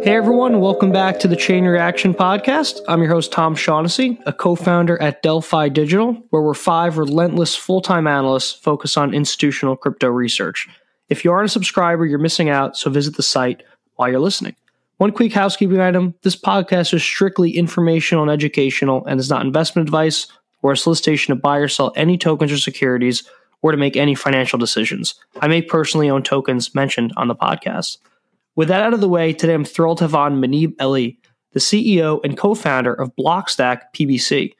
Hey everyone, welcome back to the Chain Reaction Podcast. I'm your host, Tom Shaughnessy, a co-founder at Delphi Digital, where we're 5 relentless full-time analysts focused on institutional crypto research. If you aren't a subscriber, you're missing out, so visit the site while you're listening. One quick housekeeping item, this podcast is strictly informational and educational and is not investment advice or a solicitation to buy or sell any tokens or securities or to make any financial decisions. I may personally own tokens mentioned on the podcast. With that out of the way, today I'm thrilled to have on Muneeb, the CEO and co-founder of Blockstack PBC.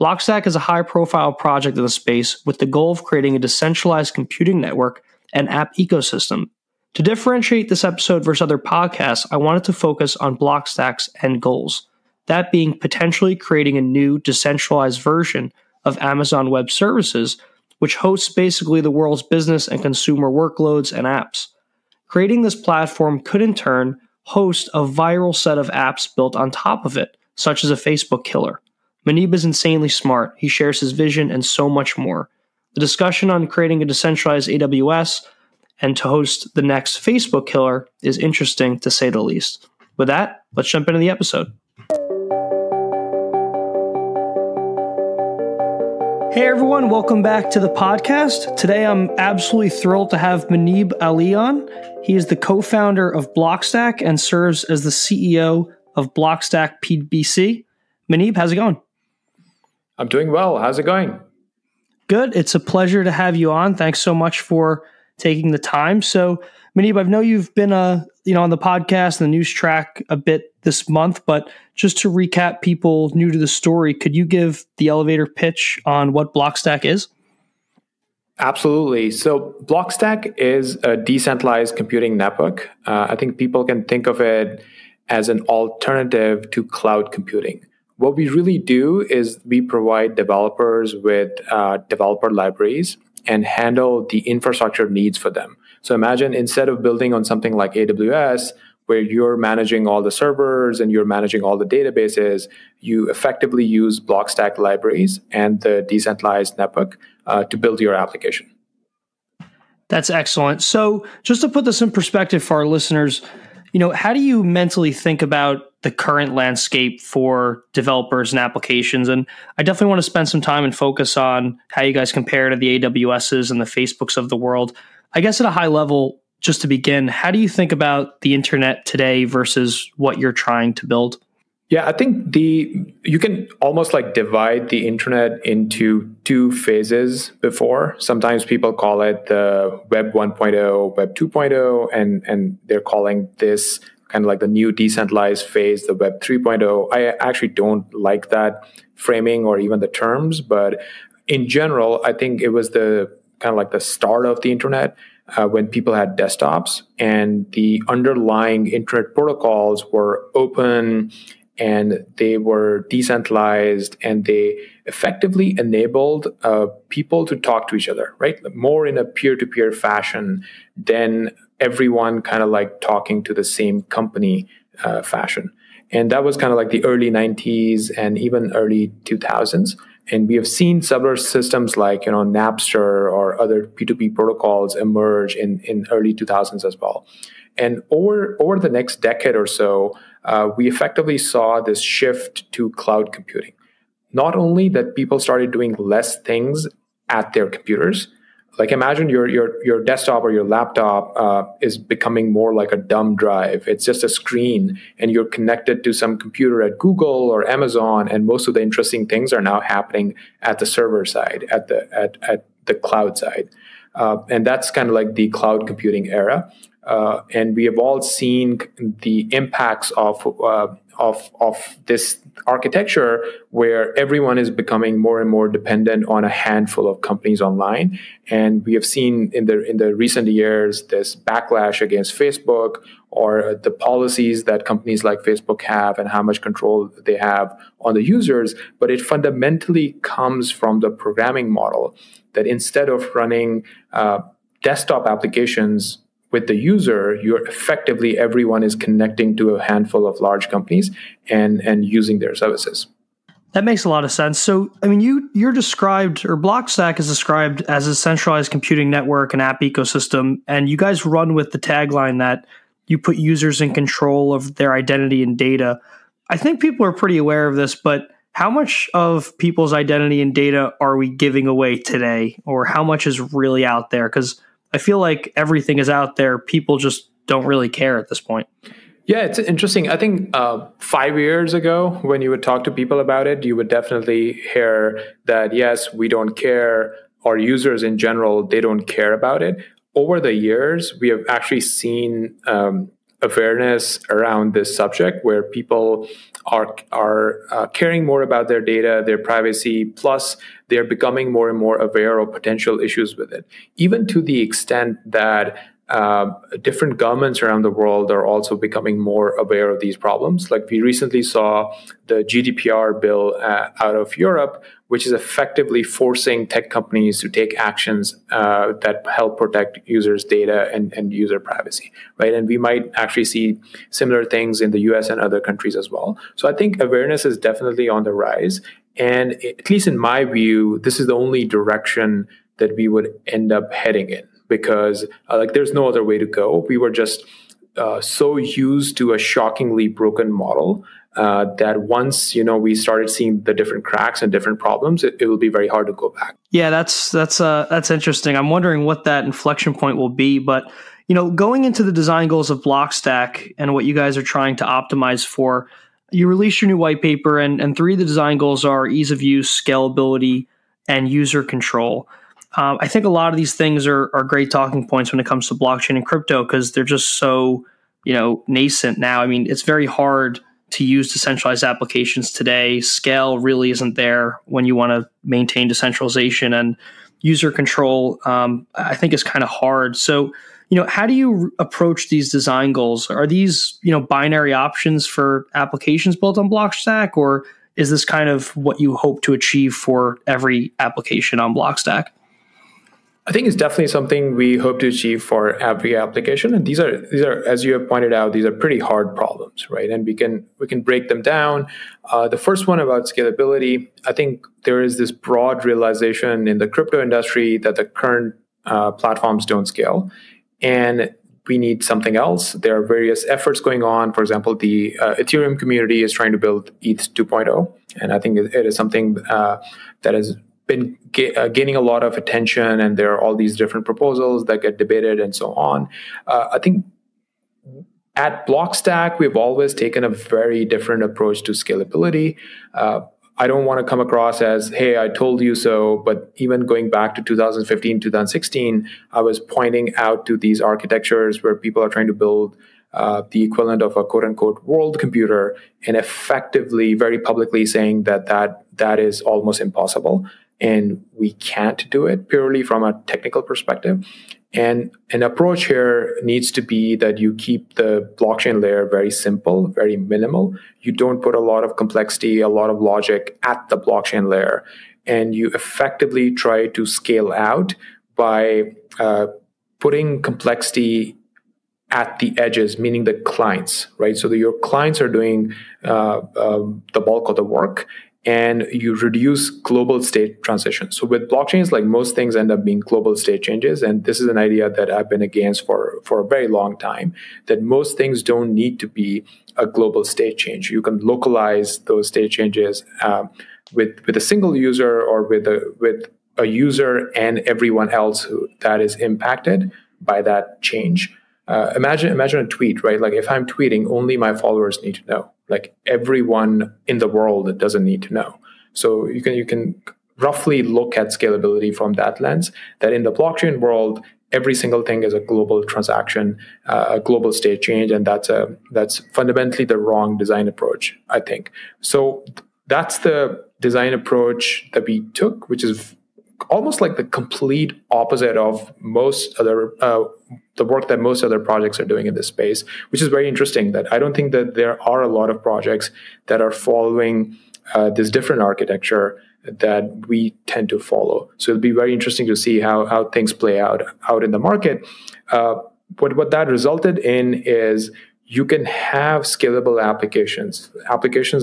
Blockstack is a high-profile project in the space with the goal of creating a decentralized computing network and app ecosystem. To differentiate this episode versus other podcasts, I wanted to focus on Blockstack's end goals, that being potentially creating a new decentralized version of Amazon Web Services, which hosts basically the world's business and consumer workloads and apps. Creating this platform could in turn host a viral set of apps built on top of it, such as a Facebook killer. Muneeb is insanely smart. He shares his vision and so much more. The discussion on creating a decentralized AWS and to host the next Facebook killer is interesting to say the least. With that, let's jump into the episode. Hey everyone, welcome back to the podcast. Today I'm absolutely thrilled to have Muneeb on. He is the co-founder of Blockstack and serves as the CEO of Blockstack PBC. Muneeb, how's it going? I'm doing well. How's it going? Good. It's a pleasure to have you on. Thanks so much for taking the time. So, Muneeb, I know you've been on the podcast and the news track a bit this month, but just to recap people new to the story, could you give the elevator pitch on what Blockstack is? Absolutely. So Blockstack is a decentralized computing network. I think people can think of it as an alternative to cloud computing. What we really do is we provide developers with developer libraries and handle the infrastructure needs for them. So imagine instead of building on something like AWS, where you're managing all the servers and you're managing all the databases, you effectively use Blockstack libraries and the decentralized network to build your application. That's excellent. So just to put this in perspective for our listeners, how do you mentally think about the current landscape for developers and applications? And I definitely want to spend some time and focus on how you guys compare to the AWSs and the Facebooks of the world. I guess at a high level, just to begin, how do you think about the internet today versus what you're trying to build? Yeah, I think you can almost like divide the internet into two phases before. Sometimes people call it the Web 1.0, Web 2.0, and they're calling this kind of like the new decentralized phase, the Web 3.0. I actually don't like that framing or even the terms, but in general, I think it was the kind of like the start of the internet. When people had desktops and the underlying internet protocols were open and they were decentralized and they effectively enabled people to talk to each other, right? More in a peer-to-peer fashion than everyone kind of like talking to the same company fashion. And that was kind of like the early 90s and even early 2000s. And we have seen several systems like, Napster or other P2P protocols emerge in early 2000s as well. And over the next decade or so, we effectively saw this shift to cloud computing. Not only that people started doing less things at their computers, like imagine your desktop or your laptop is becoming more like a dumb drive. It's just a screen and you're connected to some computer at Google or Amazon, and most of the interesting things are now happening at the server side, at the cloud side. And that's kind of like the cloud computing era. And we have all seen the impacts of this architecture where everyone is becoming more and more dependent on a handful of companies online. And we have seen in the recent years this backlash against Facebook or the policies that companies like Facebook have and how much control they have on the users. But it fundamentally comes from the programming model that instead of running desktop applications with the user, everyone is connecting to a handful of large companies and using their services. That makes a lot of sense. So, I mean, you're described, or Blockstack is described as a centralized computing network and app ecosystem, and you guys run with the tagline that you put users in control of their identity and data. I think people are pretty aware of this, but how much of people's identity and data are we giving away today, or how much is really out there? Because I feel like everything is out there. People just don't really care at this point. Yeah, it's interesting. I think 5 years ago, when you would talk to people about it, you would definitely hear that, yes, we don't care, or users in general, they don't care about it. Over the years, we have actually seen awareness around this subject where people are caring more about their data, their privacy, plus they're becoming more and more aware of potential issues with it, even to the extent that different governments around the world are also becoming more aware of these problems. Like we recently saw the GDPR bill out of Europe, which is effectively forcing tech companies to take actions that help protect users' data and user privacy, right? And we might actually see similar things in the US and other countries as well. So I think awareness is definitely on the rise. And at least in my view, this is the only direction that we would end up heading in, because there's no other way to go. We were just so used to a shockingly broken model that once we started seeing the different cracks and different problems, it will be very hard to go back. Yeah, that's interesting. I'm wondering what that inflection point will be. But going into the design goals of Blockstack and what you guys are trying to optimize for, you released your new white paper, and 3 of the design goals are ease of use, scalability, and user control. I think a lot of these things are great talking points when it comes to blockchain and crypto, because they're just so, nascent now. I mean, it's very hard to use decentralized applications today. Scale really isn't there when you want to maintain decentralization, and user control, I think, is kind of hard. So, how do you approach these design goals? Are these, binary options for applications built on Blockstack, or is this kind of what you hope to achieve for every application on Blockstack? I think it's definitely something we hope to achieve for every application. And these are, as you have pointed out, these are pretty hard problems, right? And we can break them down. The first one about scalability, I think there is this broad realization in the crypto industry that the current platforms don't scale, and we need something else. There are various efforts going on. For example, the Ethereum community is trying to build ETH 2.0, and I think it is something that has been gaining a lot of attention, and there are all these different proposals that get debated and so on. I think at Blockstack, we've always taken a very different approach to scalability. I don't want to come across as, hey, I told you so, but even going back to 2015, 2016, I was pointing out to these architectures where people are trying to build the equivalent of a quote-unquote world computer, and effectively, very publicly saying that is almost impossible. And we can't do it purely from a technical perspective. And an approach here needs to be that you keep the blockchain layer very simple, very minimal. You don't put a lot of complexity, a lot of logic at the blockchain layer. And you effectively try to scale out by putting complexity at the edges, meaning the clients, right? So that your clients are doing the bulk of the work, and you reduce global state transitions. So with blockchains, like most things end up being global state changes. And this is an idea that I've been against for a very long time, that most things don't need to be a global state change. You can localize those state changes with a single user, or with a user and everyone else that is impacted by that change. Imagine a tweet, right? Like if I'm tweeting, only my followers need to know. Like everyone in the world doesn't need to know. So you can roughly look at scalability from that lens, that in the blockchain world, every single thing is a global transaction, a global state change, and that's fundamentally the wrong design approach, I think. So that's the design approach that we took, which is almost like the complete opposite of most other the work that most other projects are doing in this space, which is very interesting. That I don't think that there are a lot of projects that are following this different architecture that we tend to follow. So it'll be very interesting to see how things play out in the market. What that resulted in is you can have scalable applications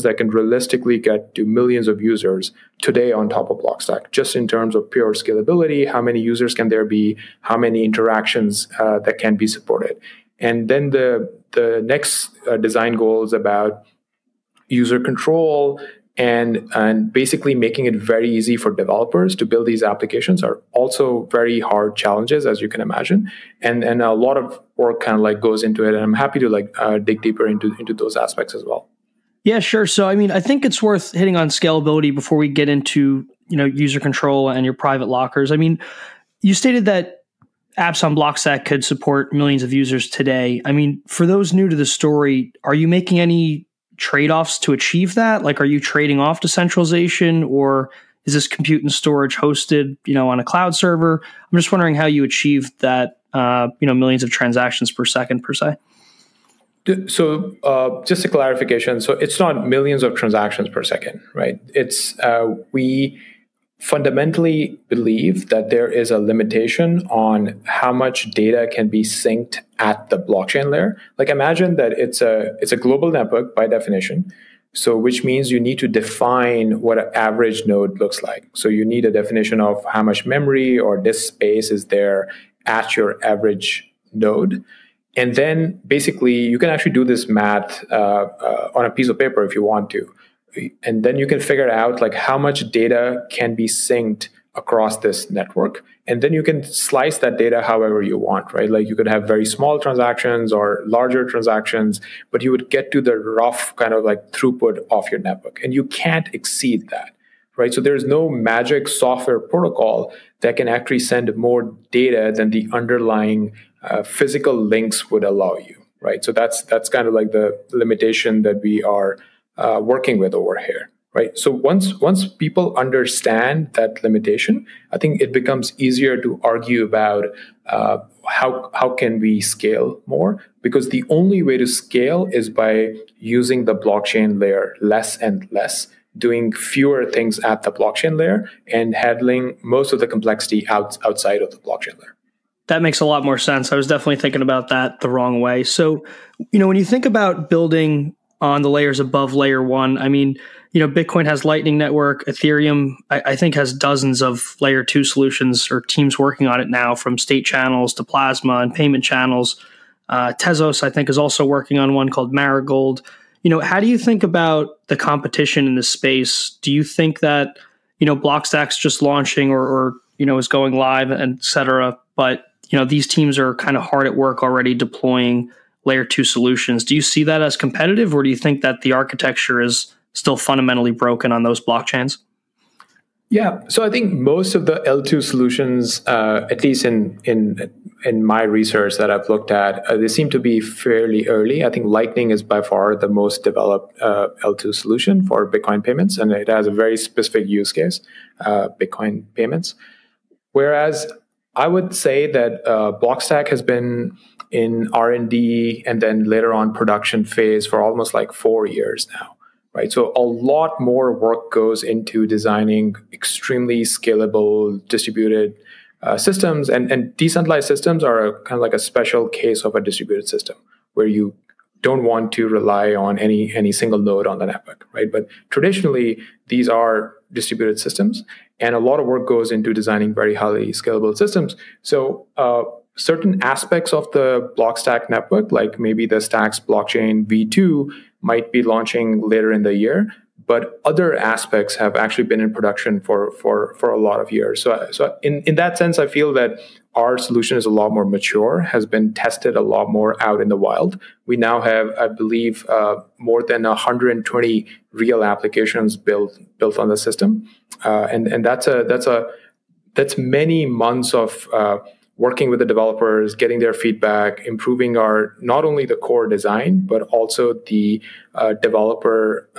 that can realistically get to millions of users today on top of Blockstack, just in terms of pure scalability. How many users can there be? How many interactions that can be supported? And then the next design goal is about user control and basically making it very easy for developers to build these applications are also very hard challenges, as you can imagine. And a lot of work kind of like goes into it. And I'm happy to dig deeper into those aspects as well. Yeah, sure. So, I mean, I think it's worth hitting on scalability before we get into, user control and your private lockers. I mean, you stated that apps on Blockstack could support millions of users today. I mean, for those new to the story, are you making any trade-offs to achieve that? Like, are you trading off decentralization, or is this compute and storage hosted, on a cloud server? I'm just wondering how you achieve that, millions of transactions per second per se. So just a clarification. So it's not millions of transactions per second, right? It's we fundamentally believe that there is a limitation on how much data can be synced at the blockchain layer. Like, imagine that it's a global network by definition. So which means you need to define what an average node looks like. So you need a definition of how much memory or disk space is there at your average node. And then basically you can actually do this math on a piece of paper if you want to. And then you can figure out like how much data can be synced across this network. And then you can slice that data however you want, right? Like you could have very small transactions or larger transactions, but you would get to the rough kind of like throughput of your network. And you can't exceed that, right? So there's no magic software protocol that can actually send more data than the underlying physical links would allow you, right? So that's kind of like the limitation that we are working with over here, right? So once people understand that limitation, I think it becomes easier to argue about how can we scale more, because the only way to scale is by using the blockchain layer less and less, doing fewer things at the blockchain layer, and handling most of the complexity outside of the blockchain layer. That makes a lot more sense. I was definitely thinking about that the wrong way. So, when you think about building on the layers above layer one, I mean, Bitcoin has Lightning Network, Ethereum, I think has dozens of layer two solutions or teams working on it now, from state channels to plasma and payment channels. Tezos, I think, is also working on one called Marigold. How do you think about the competition in this space? Do you think that, Blockstack's just launching or is going live, et cetera, but, these teams are kind of hard at work already deploying layer two solutions? Do you see that as competitive, or do you think that the architecture is still fundamentally broken on those blockchains? Yeah, so I think most of the L2 solutions, at least in my research that I've looked at, they seem to be fairly early. I think Lightning is by far the most developed L2 solution for Bitcoin payments, and it has a very specific use case, Bitcoin payments. Whereas I would say that Blockstack has been in R&D and then later on production phase for almost like 4 years now, right? So a lot more work goes into designing extremely scalable distributed systems, and decentralized systems are kind of like a special case of a distributed system where you don't want to rely on any single node on the network, right? But traditionally, these are distributed systems, and a lot of work goes into designing very highly scalable systems. So certain aspects of the Blockstack network, like maybe the Stacks blockchain V2, might be launching later in the year, but other aspects have actually been in production for a lot of years. So in that sense, I feel that our solution is a lot more mature, has been tested a lot more out in the wild. We now have, I believe, more than 120 real applications built on the system, and that's many months of working with the developers, getting their feedback, improving our not only the core design, but also the developer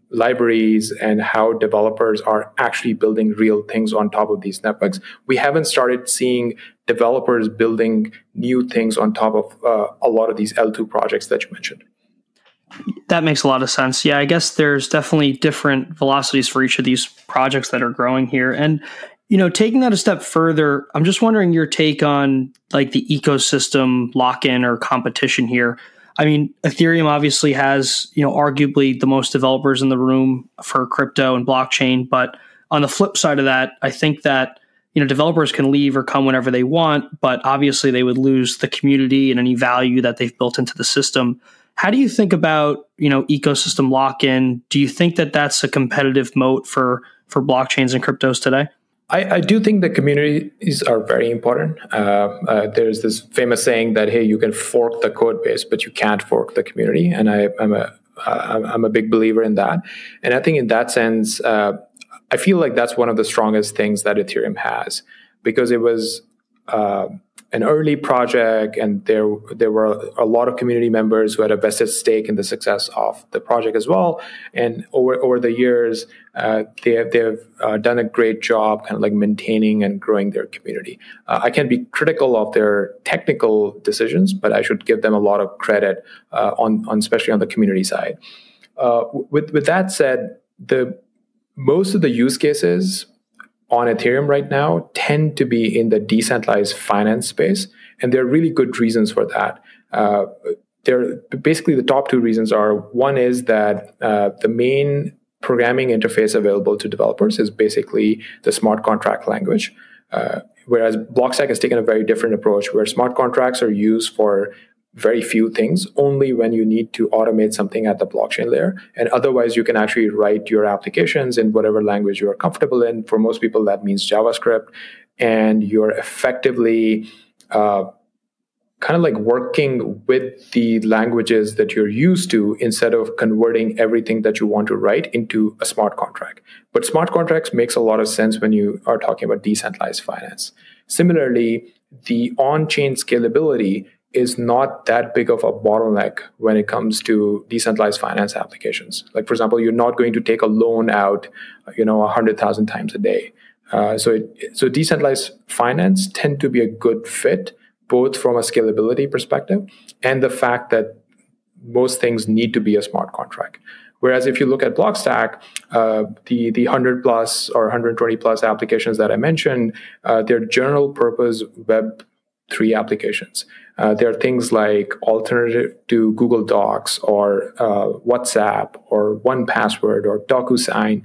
libraries and how developers are actually building real things on top of these networks. We haven't started seeing developers building new things on top of a lot of these L2 projects that you mentioned. That makes a lot of sense. Yeah, I guess there's definitely different velocities for each of these projects that are growing here. And taking that a step further, I'm just wondering your take on like the ecosystem lock-in or competition here. I mean, Ethereum obviously has, arguably the most developers in the room for crypto and blockchain. But on the flip side of that, I think that, developers can leave or come whenever they want, but obviously they would lose the community and any value that they've built into the system. How do you think about, ecosystem lock-in? Do you think that that's a competitive moat for blockchains and cryptos today? I do think the communities are very important. There's this famous saying that, hey, you can fork the code base, but you can't fork the community. And I'm a big believer in that. And I think in that sense, I feel like that's one of the strongest things that Ethereum has, because it was an early project, and there were a lot of community members who had a vested stake in the success of the project as well. And over the years, they've done a great job kind of like maintaining and growing their community. I can be critical of their technical decisions, but I should give them a lot of credit on especially on the community side. With that said, most of the use cases on Ethereum right now tend to be in the decentralized finance space, and there are really good reasons for that. Basically, the top two reasons are: one is that the main programming interface available to developers is basically the smart contract language, whereas Blockstack has taken a very different approach, where smart contracts are used for very few things, only when you need to automate something at the blockchain layer. And otherwise, you can actually write your applications in whatever language you are comfortable in. For most people, that means JavaScript. And you're effectively kind of like working with the languages that you're used to, instead of converting everything that you want to write into a smart contract. But smart contracts makes a lot of sense when you are talking about decentralized finance. Similarly, the on-chain scalability is not that big of a bottleneck when it comes to decentralized finance applications. Like, for example, you're not going to take a loan out, 100,000 times a day. So decentralized finance tend to be a good fit, both from a scalability perspective and the fact that most things need to be a smart contract. Whereas if you look at Blockstack, the 100 plus or 120 plus applications that I mentioned, they're general purpose Web3 applications. There are things like alternative to Google Docs or WhatsApp or 1Password or DocuSign.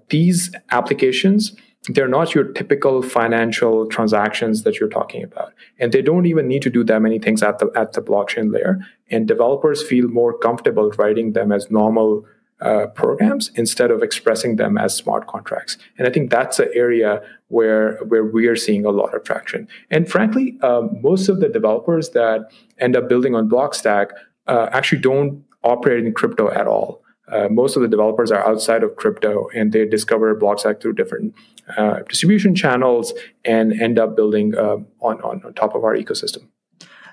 These applications, they're not your typical financial transactions that you're talking about. And they don't even need to do that many things at the blockchain layer. And developers feel more comfortable writing them as normal programs instead of expressing them as smart contracts. And I think that's an area where we are seeing a lot of traction. And frankly, most of the developers that end up building on Blockstack actually don't operate in crypto at all. Most of the developers are outside of crypto, and they discover Blockstack through different distribution channels and end up building on top of our ecosystem.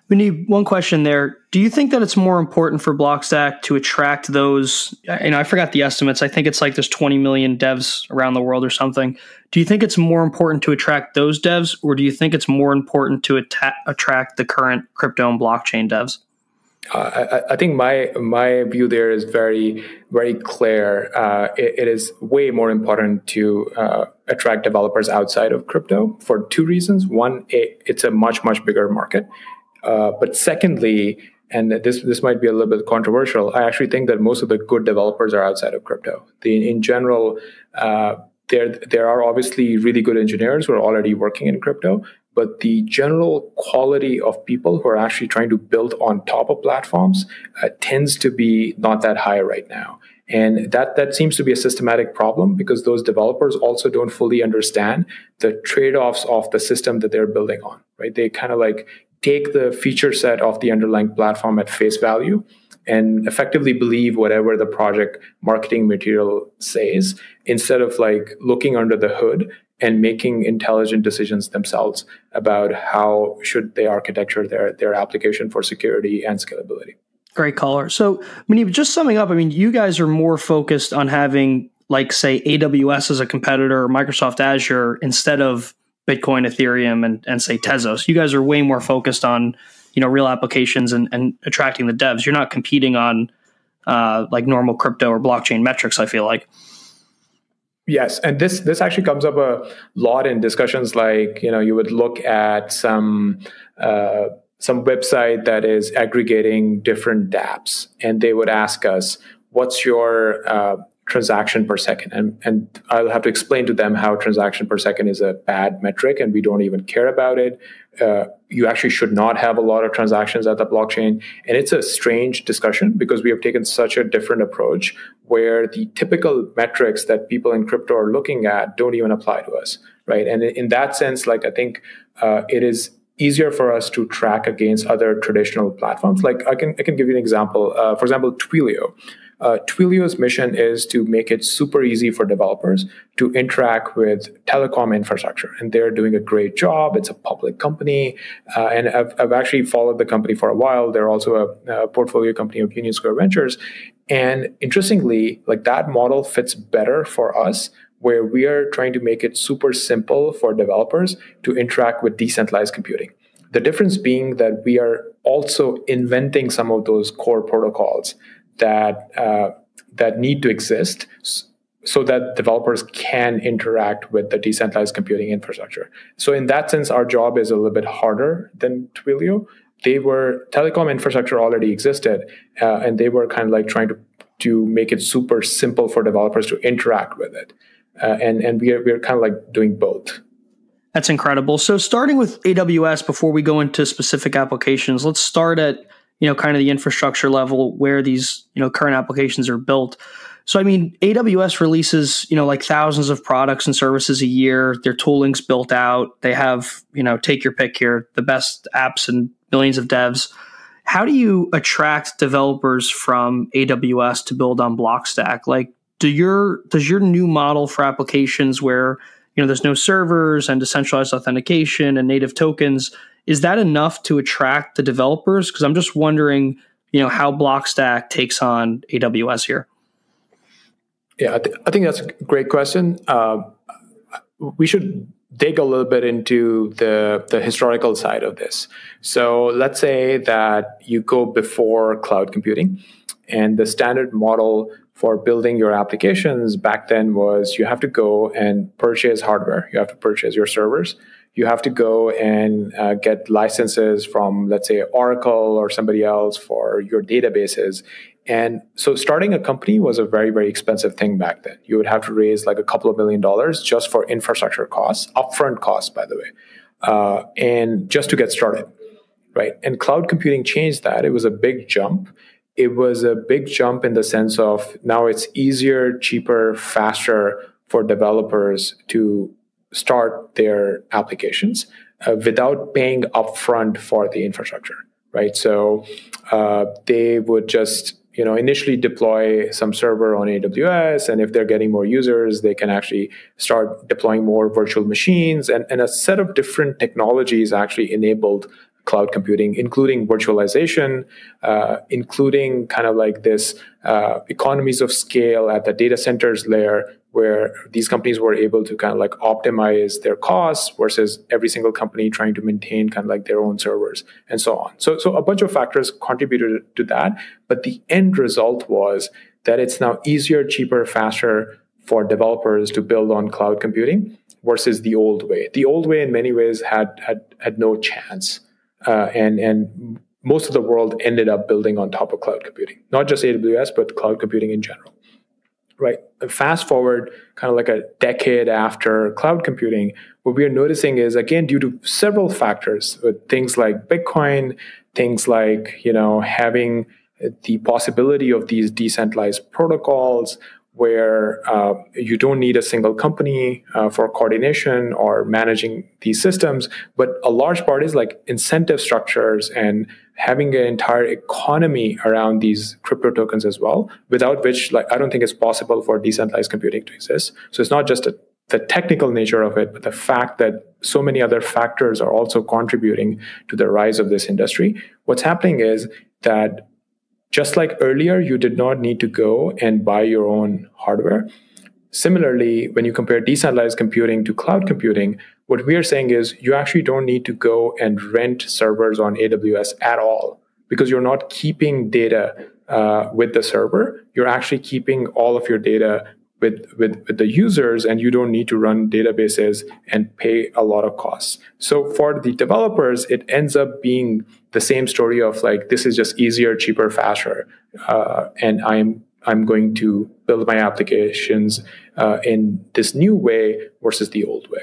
Muneeb, one question there. Do you think that it's more important for Blockstack to attract those, I forgot the estimates, I think it's like there's 20 million devs around the world or something. Do you think it's more important to attract those devs, or do you think it's more important to attract the current crypto and blockchain devs? I think my view there is very, very clear. It is way more important to attract developers outside of crypto for two reasons. One, it's a much, much bigger market. But secondly, and this might be a little bit controversial, I actually think that most of the good developers are outside of crypto. In general, there are obviously really good engineers who are already working in crypto, but the general quality of people who are actually trying to build on top of platforms tends to be not that high right now. And that seems to be a systematic problem, because those developers also don't fully understand the trade-offs of the system that they're building on, right? They kind of like take the feature set of the underlying platform at face value and effectively believe whatever the project marketing material says, instead of like looking under the hood and making intelligent decisions themselves about how should they architecture their application for security and scalability. Great caller. So, Muneeb, just summing up, I mean, you guys are more focused on having, like, say, AWS as a competitor or Microsoft Azure instead of Bitcoin, Ethereum, and say Tezos. You guys are way more focused on, real applications and attracting the devs. You're not competing on like normal crypto or blockchain metrics, I feel like. Yes, and this actually comes up a lot in discussions. Like, you would look at some website that is aggregating different dApps, and they would ask us, what's your transaction per second. And I'll have to explain to them how transaction per second is a bad metric and we don't even care about it. You actually should not have a lot of transactions at the blockchain. And it's a strange discussion because we have taken such a different approach where the typical metrics that people in crypto are looking at don't even apply to us, right? And in that sense, like I think it is easier for us to track against other traditional platforms. Like I can give you an example. For example, Twilio. Twilio's mission is to make it super easy for developers to interact with telecom infrastructure, and they're doing a great job. It's a public company, and I've actually followed the company for a while. They're also a portfolio company of Union Square Ventures, and interestingly, like that model fits better for us, where we are trying to make it super simple for developers to interact with decentralized computing. The difference being that we are also inventing some of those core protocols that need to exist so that developers can interact with the decentralized computing infrastructure. So in that sense, our job is a little bit harder than Twilio. Telecom infrastructure already existed, and they were kind of like trying to make it super simple for developers to interact with it. And we're kind of like doing both. That's incredible. So starting with AWS, before we go into specific applications, let's start at kind of the infrastructure level where these, current applications are built. So, I mean, AWS releases, like thousands of products and services a year. Their tooling's built out. They have, take your pick here, the best apps and millions of devs. How do you attract developers from AWS to build on Blockstack? Like, does your new model for applications where, there's no servers and decentralized authentication and native tokens, is that enough to attract the developers? Because I'm just wondering, how Blockstack takes on AWS here. Yeah, I think that's a great question. We should dig a little bit into the historical side of this. So let's say that you go before cloud computing, and the standard model for building your applications back then was you have to go and purchase hardware. You have to purchase your servers. You have to go and get licenses from, let's say, Oracle or somebody else for your databases. And so starting a company was a very, very expensive thing back then. You would have to raise like a couple of $1 million just for infrastructure costs, upfront costs, by the way, and just to get started, right? And cloud computing changed that. It was a big jump. It was a big jump in the sense of now it's easier, cheaper, faster for developers to start their applications without paying upfront for the infrastructure, right? So they would just, initially deploy some server on AWS, and if they're getting more users, they can actually start deploying more virtual machines, and a set of different technologies actually enabled cloud computing, including virtualization, including kind of like this economies of scale at the data centers layer, where these companies were able to kind of like optimize their costs versus every single company trying to maintain kind of like their own servers and so on. So a bunch of factors contributed to that, but the end result was that it's now easier, cheaper, faster for developers to build on cloud computing versus the old way. The old way in many ways had no chance. And most of the world ended up building on top of cloud computing, not just AWS, but cloud computing in general, right? Fast forward kind of like a decade after cloud computing, what we are noticing is, again, due to several factors, with things like Bitcoin, things like, having the possibility of these decentralized protocols, where you don't need a single company for coordination or managing these systems, but a large part is like incentive structures and having an entire economy around these crypto tokens as well, without which I don't think it's possible for decentralized computing to exist. So it's not just the technical nature of it, but the fact that so many other factors are also contributing to the rise of this industry. What's happening is that just like earlier, you did not need to go and buy your own hardware. Similarly, when you compare decentralized computing to cloud computing, what we are saying is you actually don't need to go and rent servers on AWS at all, because you're not keeping data with the server. You're actually keeping all of your data with the users, and you don't need to run databases and pay a lot of costs. So for the developers, it ends up being the same story of like, this is just easier, cheaper, faster, and I'm going to build my applications in this new way versus the old way.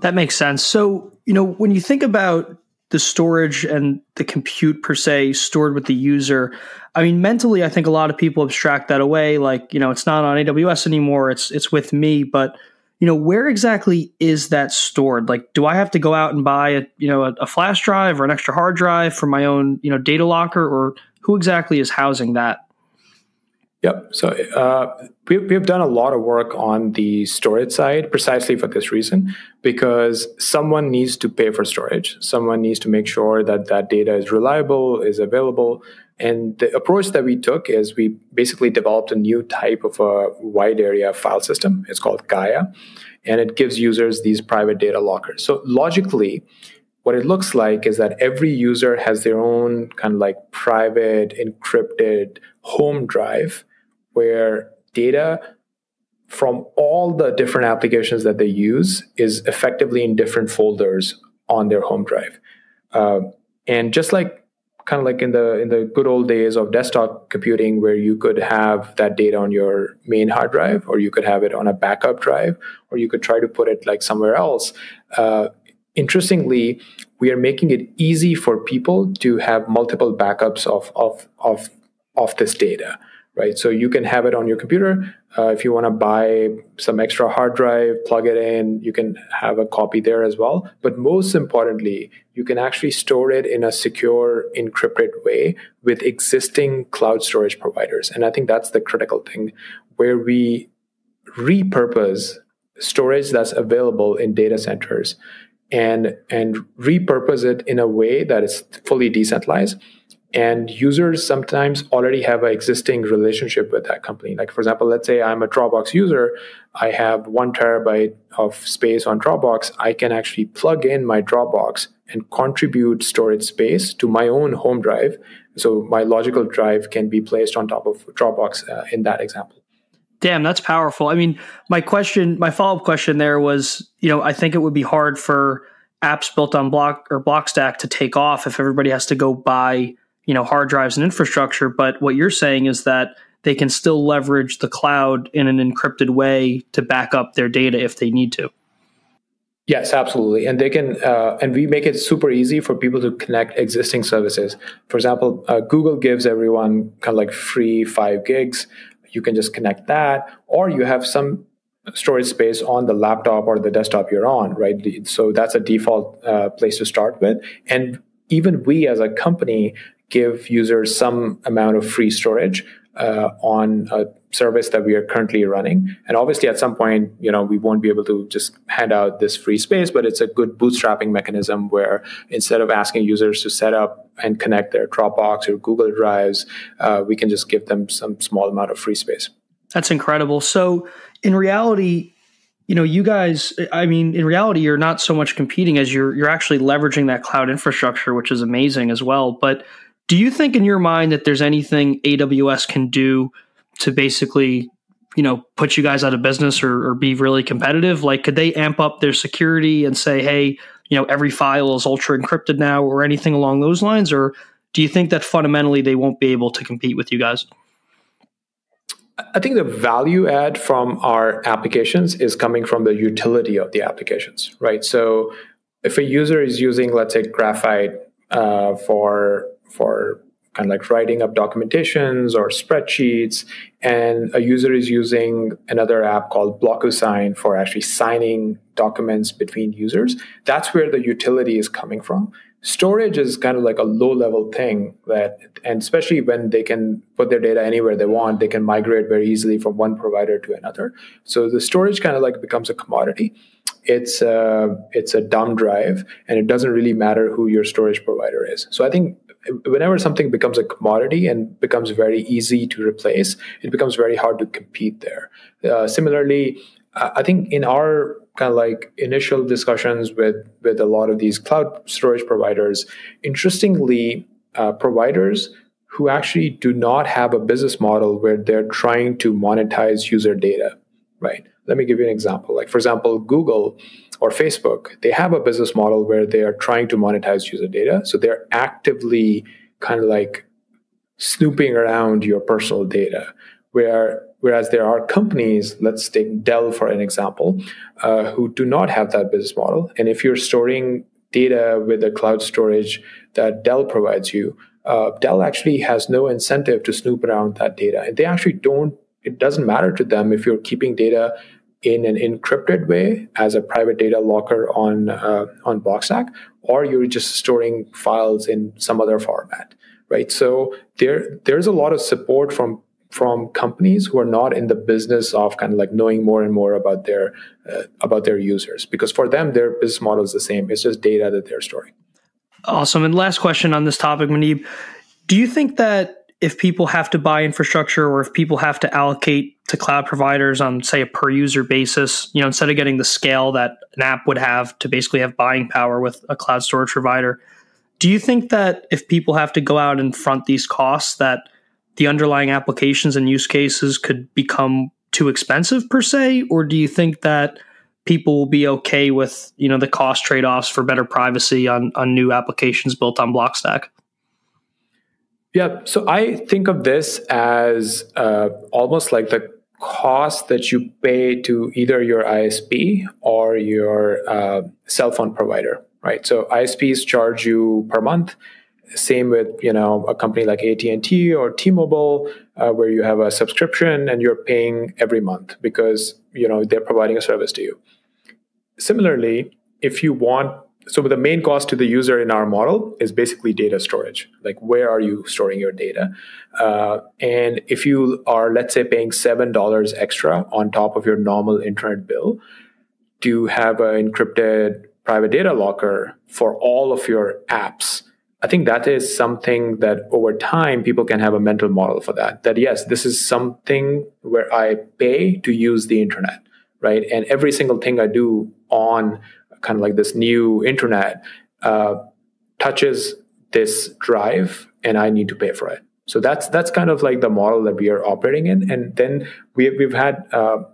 That makes sense. So, when you think about the storage and the compute per se stored with the user, I mean, mentally, I think a lot of people abstract that away. Like, it's not on AWS anymore. It's with me. But, where exactly is that stored? Like, do I have to go out and buy a flash drive or an extra hard drive for my own, data locker, or who exactly is housing that? Yep. So we've done a lot of work on the storage side precisely for this reason, because someone needs to pay for storage. Someone needs to make sure that that data is reliable, is available. And the approach that we took is we basically developed a new type of a wide area file system. It's called Gaia, and it gives users these private data lockers. So logically, what it looks like is that every user has their own kind of like private encrypted home drive where data from all the different applications that they use is effectively in different folders on their home drive. And just like kind of like in the good old days of desktop computing, where you could have that data on your main hard drive, or you could have it on a backup drive, or you could try to put it like somewhere else. Interestingly, we are making it easy for people to have multiple backups of this data. Right, so you can have it on your computer. If you want to buy some extra hard drive, plug it in, you can have a copy there as well. But most importantly, you can actually store it in a secure, encrypted way with existing cloud storage providers. And I think that's the critical thing, where we repurpose storage that's available in data centers and repurpose it in a way that is fully decentralized. And users sometimes already have an existing relationship with that company. Like, for example, let's say I'm a Dropbox user. I have 1 terabyte of space on Dropbox. I can actually plug in my Dropbox and contribute storage space to my own home drive. So my logical drive can be placed on top of Dropbox in that example. Damn, that's powerful. I mean, my follow-up question there was, I think it would be hard for apps built on Blockstack to take off if everybody has to go buy hard drives and infrastructure. But what you're saying is that they can still leverage the cloud in an encrypted way to back up their data if they need to. Yes, absolutely. And they can, and we make it super easy for people to connect existing services. For example, Google gives everyone kind of like free 5 gigs. You can just connect that, or you have some storage space on the laptop or the desktop you're on, right? So that's a default place to start with. And even we as a company give users some amount of free storage on a service that we are currently running. And obviously at some point, we won't be able to just hand out this free space, but it's a good bootstrapping mechanism where instead of asking users to set up and connect their Dropbox or Google Drives, we can just give them some small amount of free space. That's incredible. So in reality, you guys, in reality, you're not so much competing as you're actually leveraging that cloud infrastructure, which is amazing as well. But do you think in your mind that there's anything AWS can do to basically, put you guys out of business or be really competitive? Like, could they amp up their security and say, hey, every file is ultra encrypted now, or anything along those lines? Or do you think that fundamentally they won't be able to compete with you guys? I think the value add from our applications is coming from the utility of the applications, right? So if a user is using, let's say, Graphite for kind of like writing up documentations or spreadsheets, and a user is using another app called Blockstack for actually signing documents between users, that's where the utility is coming from. Storage is kind of like a low-level thing and especially when they can put their data anywhere they want, they can migrate very easily from one provider to another. So the storage kind of like becomes a commodity. It's a dumb drive, and it doesn't really matter who your storage provider is. So I think whenever something becomes a commodity and becomes very easy to replace, it becomes very hard to compete there. Similarly, I think in our kind of like initial discussions with a lot of these cloud storage providers, interestingly, providers who actually do not have a business model where they're trying to monetize user data, right? Let me give you an example. Like, for example, Google or Facebook, they have a business model where they are trying to monetize user data. So they're actively kind of like snooping around your personal data. Whereas there are companies, let's take Dell for an example, who do not have that business model. And if you're storing data with the cloud storage that Dell provides you, Dell actually has no incentive to snoop around that data. And they actually don't, it doesn't matter to them if you're keeping data in an encrypted way as a private data locker on Blockstack, or you're just storing files in some other format, right? So there's a lot of support from companies who are not in the business of kind of like knowing more and more about their users, because for them their business model is the same. It's just data that they're storing. Awesome. And last question on this topic, Muneeb, do you think that if people have to buy infrastructure, or if people have to allocate to cloud providers on, say, a per user basis, instead of getting the scale that an app would have to basically have buying power with a cloud storage provider, do you think that if people have to go out and front these costs, that the underlying applications and use cases could become too expensive per se? Or do you think that people will be okay with, the cost trade-offs for better privacy on new applications built on Blockstack? Yeah, so I think of this as almost like the cost that you pay to either your ISP or your cell phone provider, right? So ISPs charge you per month. Same with a company like AT&T or T-Mobile, where you have a subscription and you're paying every month because they're providing a service to you. Similarly, so the main cost to the user in our model is basically data storage. Like, where are you storing your data? And if you are, let's say, paying $7 extra on top of your normal internet bill to have an encrypted private data locker for all of your apps, I think that is something that over time people can have a mental model for that. That yes, this is something where I pay to use the internet, right? And every single thing I do on kind of like this new internet touches this drive, and I need to pay for it. So that's kind of like the model that we are operating in. And then we've had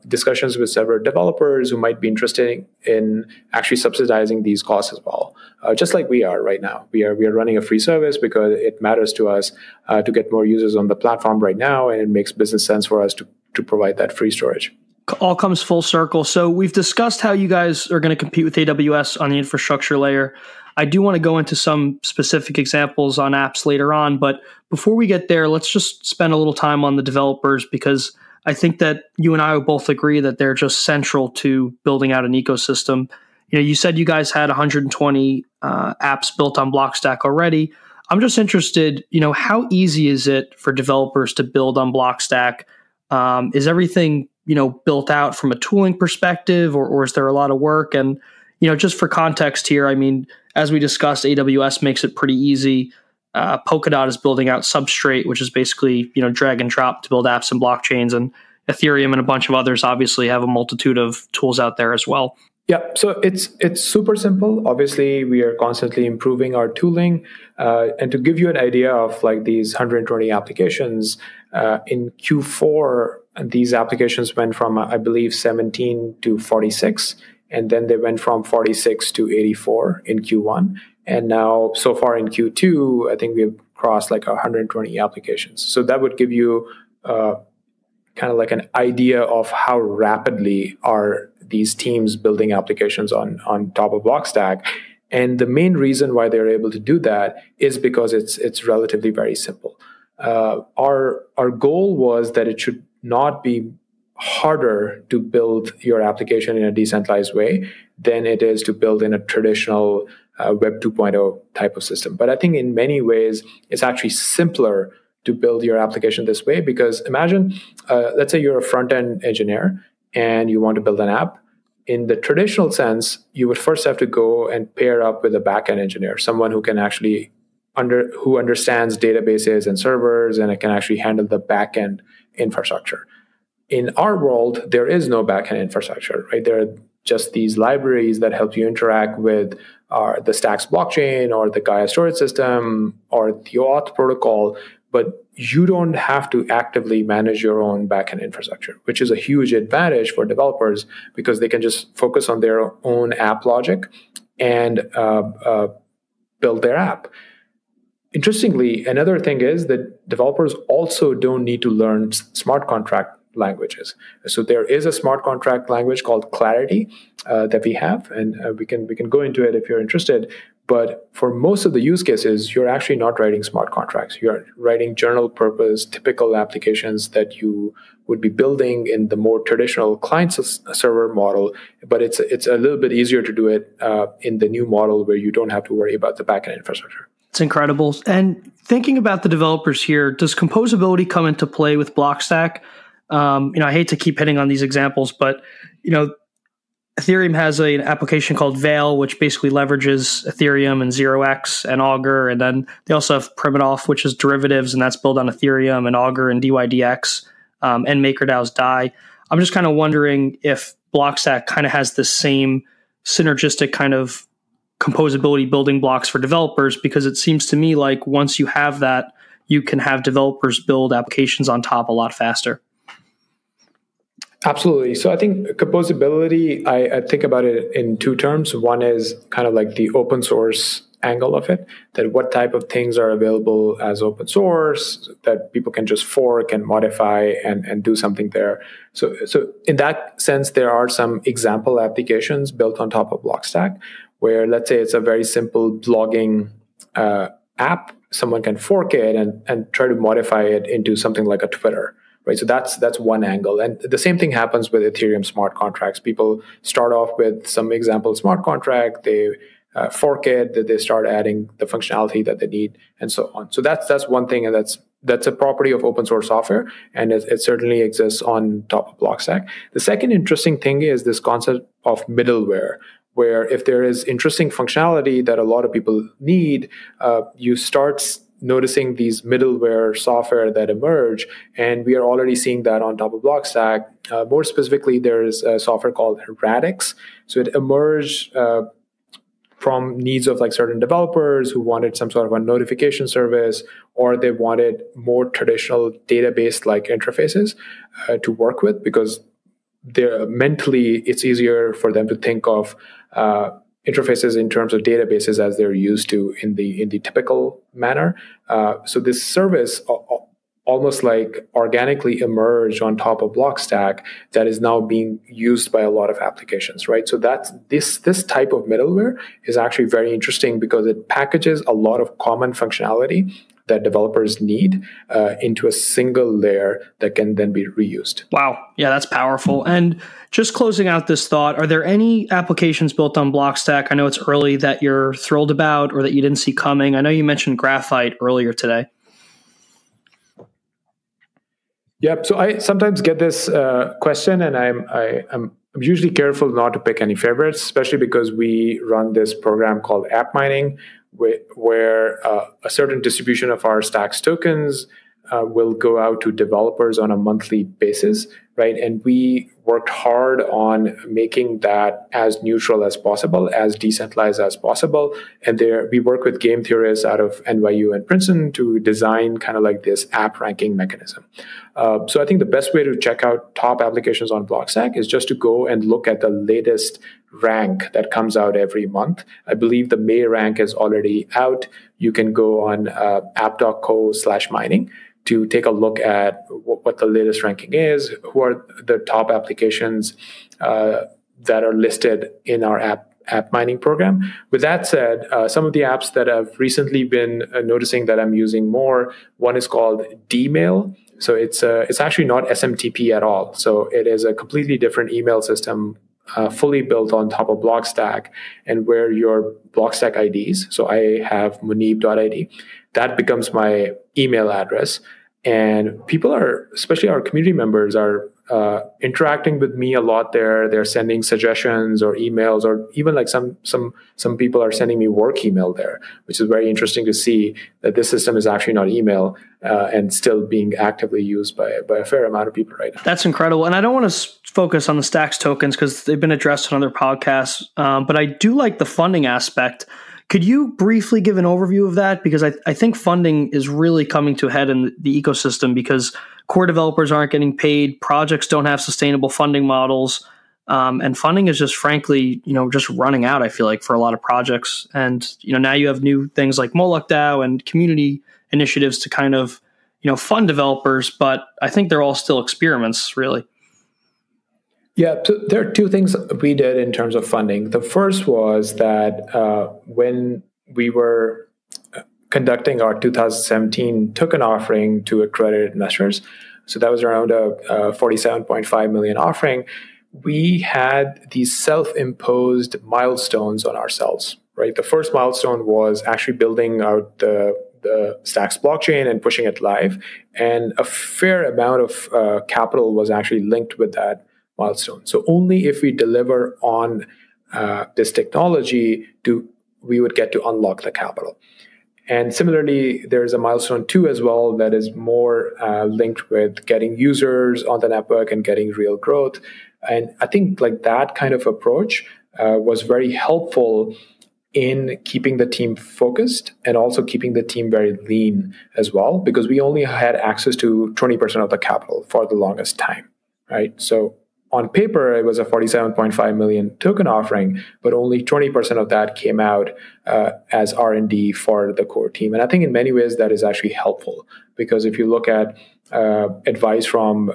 discussions with several developers who might be interested in actually subsidizing these costs as well, just like we are right now. We are running a free service because it matters to us to get more users on the platform right now, and it makes business sense for us to provide that free storage. All comes full circle. So we've discussed how you guys are going to compete with AWS on the infrastructure layer. I do want to go into some specific examples on apps later on, but before we get there, let's just spend a little time on the developers, because I think that you and I would both agree that they're just central to building out an ecosystem. You said you guys had 120 apps built on Blockstack already. I'm just interested, how easy is it for developers to build on Blockstack? Is everything built out from a tooling perspective, or is there a lot of work? And, just for context here, I mean, as we discussed, AWS makes it pretty easy. Polkadot is building out Substrate, which is basically, drag and drop to build apps and blockchains. And Ethereum and a bunch of others obviously have a multitude of tools out there as well. Yeah, so it's super simple. Obviously, we are constantly improving our tooling. And to give you an idea of like these 120 applications, in Q4, these applications went from, I believe, 17 to 46. And then they went from 46 to 84 in Q1. And now, so far in Q2, I think we've crossed like 120 applications. So that would give you kind of like an idea of how rapidly are these teams building applications on top of Blockstack. And the main reason why they're able to do that is because it's relatively very simple. Our goal was that it should not be harder to build your application in a decentralized way than it is to build in a traditional Web 2.0 type of system. But I think in many ways, it's actually simpler to build your application this way, because imagine, let's say you're a front-end engineer and you want to build an app. In the traditional sense, you would first have to go and pair up with a back-end engineer, someone who can actually who understands databases and servers, and it can actually handle the back-end infrastructure. In our world, there is no back-end infrastructure, right? There are just these libraries that help you interact with the Stacks blockchain or the Gaia storage system or the auth protocol, but you don't have to actively manage your own backend infrastructure, which is a huge advantage for developers because they can just focus on their own app logic and build their app. interestingly, another thing is that developers also don't need to learn smart contract languages. So there is a smart contract language called Clarity that we have, and we can go into it if you're interested. But for most of the use cases, you're actually not writing smart contracts. You're writing general purpose, typical applications that you would be building in the more traditional client server model. But it's a little bit easier to do it in the new model where you don't have to worry about the backend infrastructure. It's incredible. And thinking about the developers here, does composability come into play with Blockstack? I hate to keep hitting on these examples, but Ethereum has an application called Veil, which basically leverages Ethereum and 0x and Augur, and then they also have Primitoff, which is derivatives, and that's built on Ethereum and Augur and DYDX and MakerDAO's DAI. I'm just kind of wondering if Blockstack kind of has the same synergistic kind of composability building blocks for developers, because it seems to me like once you have that, you can have developers build applications on top a lot faster. Absolutely. So I think composability, I think about it in two terms. One is kind of like the open source angle of it, that what type of things are available as open source that people can just fork and modify and do something there. So in that sense, there are some example applications built on top of Blockstack where, let's say it's a very simple blogging app, someone can fork it and try to modify it into something like a Twitter. Right, so that's one angle, and the same thing happens with Ethereum smart contracts. People start off with some example smart contract, they fork it, that they start adding the functionality that they need, and so on. So that's one thing, and that's a property of open source software, and it certainly exists on top of Blockstack. The second interesting thing is this concept of middleware, where if there is interesting functionality that a lot of people need, you start noticing these middleware software that emerge, and we are already seeing that on top of Blockstack. More specifically, there is a software called Radix. So it emerged from needs of like certain developers who wanted some sort of a notification service, or they wanted more traditional database-like interfaces to work with, because they're mentally it's easier for them to think of interfaces in terms of databases as they're used to in the typical manner. So this service almost like organically emerged on top of Blockstack that is now being used by a lot of applications, right? So that's this type of middleware is actually very interesting because it packages a lot of common functionality that developers need into a single layer that can then be reused. Wow. Yeah, that's powerful. And just closing out this thought, are there any applications built on Blockstack? I know it's early that you're thrilled about or that you didn't see coming. I know you mentioned Graphite earlier today. Yep. So I sometimes get this question, and I'm usually careful not to pick any favorites, especially because we run this program called app mining, where a certain distribution of our Stacks tokens will go out to developers on a monthly basis, right? And we worked hard on making that as neutral as possible, as decentralized as possible. And there, we work with game theorists out of NYU and Princeton to design kind of like this app ranking mechanism. So I think the best way to check out top applications on Blockstack is just to go and look at the latest rank that comes out every month. I believe the May rank is already out. You can go on app.co/mining to take a look at what the latest ranking is, who are the top applications that are listed in our app mining program. With that said, some of the apps that I've recently been noticing that I'm using more, one is called Dmail. So it's actually not SMTP at all. So it is a completely different email system, fully built on top of Blockstack, and where your Blockstack IDs, so I have Muneeb.id, that becomes my email address. And people are, especially our community members, are interacting with me a lot there. They're sending suggestions or emails, or even like some people are sending me work email there, which is very interesting to see that this system is actually not email and still being actively used by a fair amount of people right now. That's incredible. And I don't want to focus on the Stacks tokens because they've been addressed on other podcasts, but I do like the funding aspect. Could you briefly give an overview of that? Because I think funding is really coming to a head in the ecosystem because core developers aren't getting paid, projects don't have sustainable funding models. And funding is just frankly, just running out, I feel like, for a lot of projects. And, now you have new things like Moloch DAO and community initiatives to kind of, fund developers, but I think they're all still experiments, really. Yeah, so there are two things we did in terms of funding. The first was that when we were conducting our 2017 token offering to accredited investors, so that was around a 47.5 million offering, we had these self-imposed milestones on ourselves, right? The first milestone was actually building out the Stacks blockchain and pushing it live. And a fair amount of capital was actually linked with that milestone. So only if we deliver on this technology we would get to unlock the capital. And similarly, there's a milestone 2 as well that is more linked with getting users on the network and getting real growth. And I think like that kind of approach was very helpful in keeping the team focused and also keeping the team very lean as well, because we only had access to 20% of the capital for the longest time, right? So on paper, it was a 47.5 million token offering, but only 20% of that came out as R&D for the core team. And I think in many ways that is actually helpful, because if you look at advice from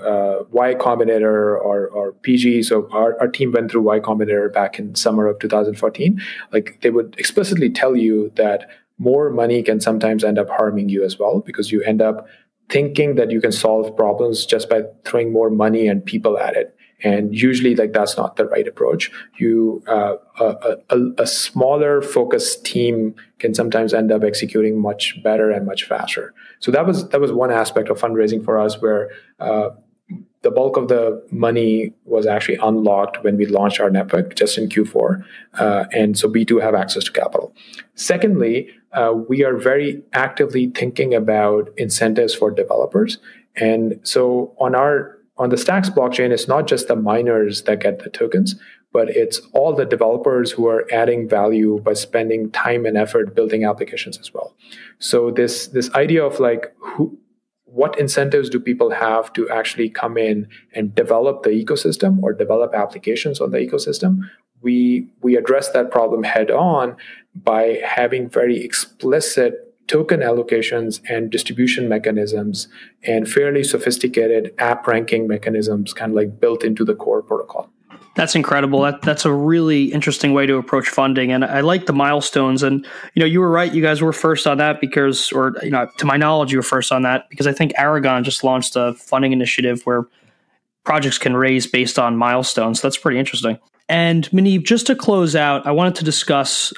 Y Combinator or PG, so our team went through Y Combinator back in summer of 2014, like they would explicitly tell you that more money can sometimes end up harming you as well, because you end up thinking that you can solve problems just by throwing more money and people at it. And usually, like that's not the right approach. A smaller focused team can sometimes end up executing much better and much faster. So that was one aspect of fundraising for us, where the bulk of the money was actually unlocked when we launched our network just in Q4, and so we do have access to capital. Secondly, we are very actively thinking about incentives for developers, and so on the Stacks blockchain, it's not just the miners that get the tokens, but it's all the developers who are adding value by spending time and effort building applications as well. So this idea of like what incentives do people have to actually come in and develop the ecosystem or develop applications on the ecosystem? We address that problem head on by having very explicit token allocations and distribution mechanisms and fairly sophisticated app ranking mechanisms kind of like built into the core protocol. That's incredible. That's a really interesting way to approach funding. And I like the milestones. And, you were right. You guys were first on that because, or, to my knowledge, you were first on that because I think Aragon just launched a funding initiative where projects can raise based on milestones. So that's pretty interesting. And Muneeb, just to close out, I wanted to discuss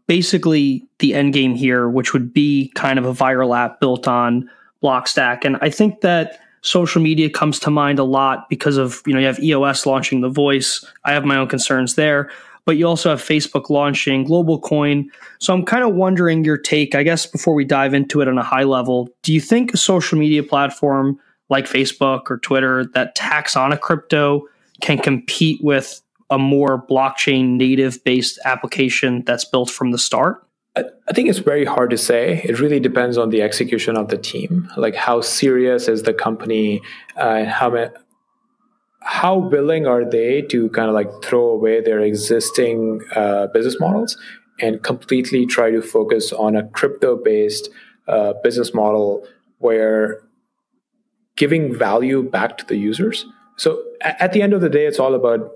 basically the end game here, which would be kind of a viral app built on Blockstack. And I think that social media comes to mind a lot because of, you have EOS launching The Voice. I have my own concerns there, but you also have Facebook launching Global Coin. So I'm kind of wondering your take, I guess, before we dive into it on a high level. Do you think a social media platform like Facebook or Twitter that tacks on a crypto can compete with a more blockchain native based application that's built from the start? I think it's very hard to say. It really depends on the execution of the team. Like how serious is the company and how willing are they to kind of like throw away their existing business models and completely try to focus on a crypto-based business model where giving value back to the users. So at the end of the day, it's all about,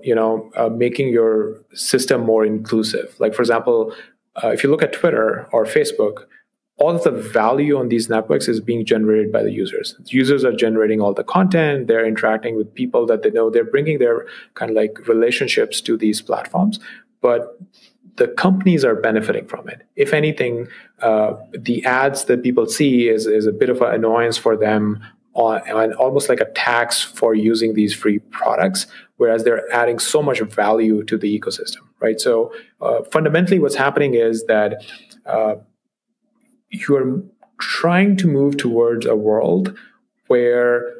making your system more inclusive. Like, for example, if you look at Twitter or Facebook, all of the value on these networks is being generated by the users. Users are generating all the content. They're interacting with people that they know. They're bringing their kind of like relationships to these platforms. But the companies are benefiting from it. If anything, the ads that people see is a bit of an annoyance for them, and almost like a tax for using these free products, whereas they're adding so much value to the ecosystem, right? So fundamentally what's happening is that you're trying to move towards a world where